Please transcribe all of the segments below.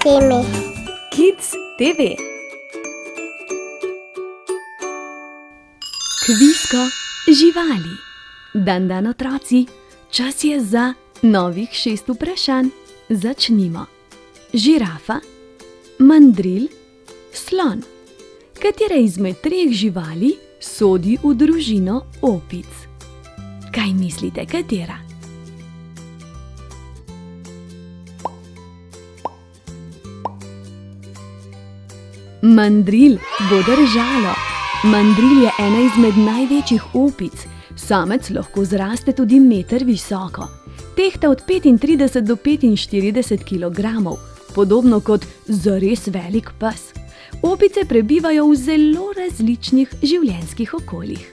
TV. Kids TV. Kvisko živali. Dan otroci, čas je za novih 6 vprašanj. Začnimo. Žirafa, mandril, slon. Katera izmed 3 živali sodi v družino opic? Kaj mislite, katera? Mandril bo držalo. Mandril je ena izmed največjih opic. Samec lahko zraste tudi meter visoko. Tehta od 35 do 45 kilogramov, podobno kot zares velik pes. Opice prebivajo v zelo različnih življenjskih okoljih.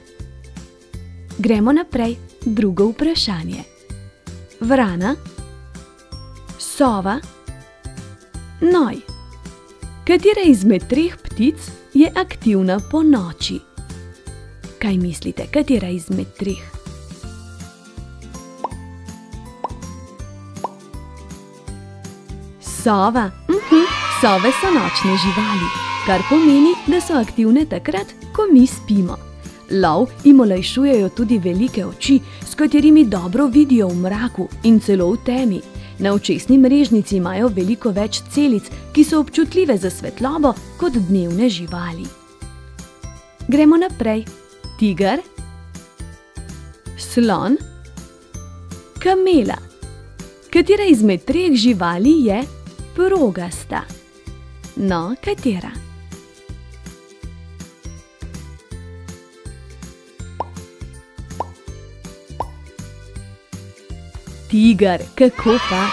Gremo naprej. Drugo vprašanje. Vrana, sova, noj. Katera izmed 3 ptic je aktivna ponoči? Kaj mislite, katera izmed 3? Sova. Sove so nočne živali, kar pomeni, da so aktivne takrat, ko mi spimo. Lov jim olajšujejo tudi velike oči, s katerimi dobro vidijo v mraku in celo v temi. Na očesni mrežnici imajo veliko več celic, ki so občutljive za svetlobo kot dnevne živali. Gremo naprej. Tiger, slon, kamela. Katera izmed 3 živali je progasta? No, katera? Tiger, kako pa?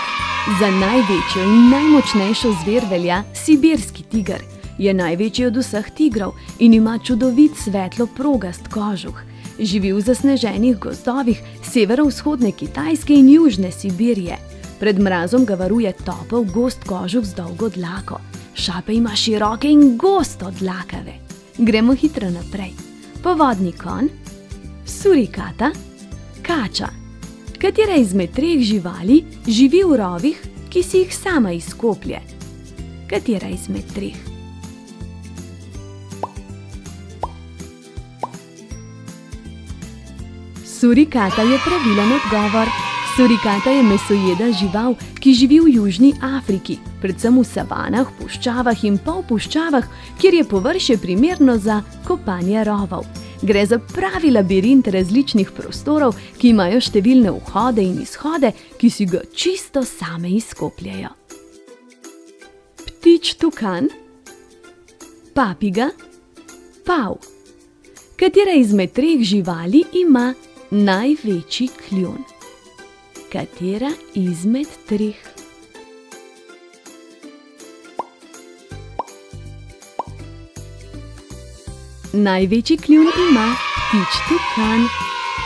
Za največjo in najmočnejšo zver velja sibirski tiger. Je največji od vseh tigrov in ima čudovit svetlo progast kožuh. Živi v zasneženih gozdovih severovzhodne Kitajske in južne Sibirije. Pred mrazom ga varuje topel gost kožuh z dolgo dlako. Šape ima široke in gosto dlakave. Gremo hitro naprej. Povodni konj, surikata, kača. Katera izmed 3 živali živi v rovih, ki si jih sama izkoplje? Katera izmed 3? Surikata je pravilen odgovor. Surikata je mesojeda žival, ki živi v Južni Afriki, predvsem v savanah, puščavah in polpuščavah, kjer je površje primerno za kopanje rovov. Gre za pravi labirint različnih prostorov, ki imajo številne vhode in izhode, ki si ga čisto same izkopljejo. Ptič tukan, papiga, pav. Katera izmed 3 živali ima največji kljun? Katera izmed 3? Največji kljun ima ptič tukan.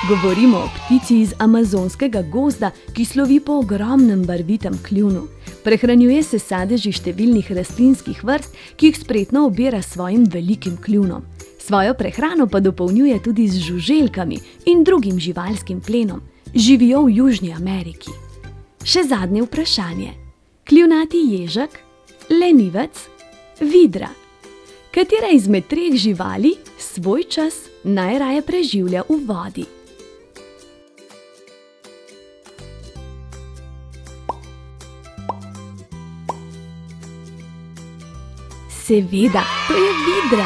Govorimo o ptici iz amazonskega gozda, ki slovi po ogromnem barvitem kljunu. Prehranjuje se sadeži številnih rastlinskih vrst, ki jih spretno obira s svojim velikim kljunom. Svojo prehrano pa dopolnjuje tudi z žuželkami in drugim živalskim plenom. Živijo v Južni Ameriki. Še zadnje vprašanje. Kljunati ježek, lenivec, vidra. Katera izmed 3 živali svoj čas najraje preživlja v vodi? Seveda, to je vidra.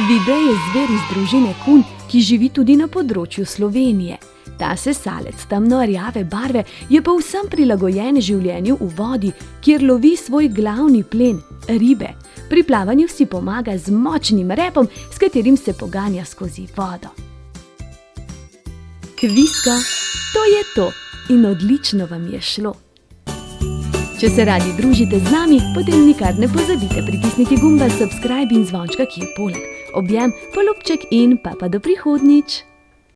Vidra je zver iz družine kun, ki živi tudi na področju Slovenije. Ta sesalec temno-rjave barve je povsem prilagojen življenju v vodi, kjer lovi svoj glavni plen, ribe. Pri plavanju si pomaga z močnim repom, s katerim se poganja skozi vodo. Kvisko, to je to in odlično vam je šlo. Če se radi družite z nami, potem nikar ne pozabite pritisniti gumba subscribe in zvončka, ki je poleg. Objem, polubček in pa do prihodnjič!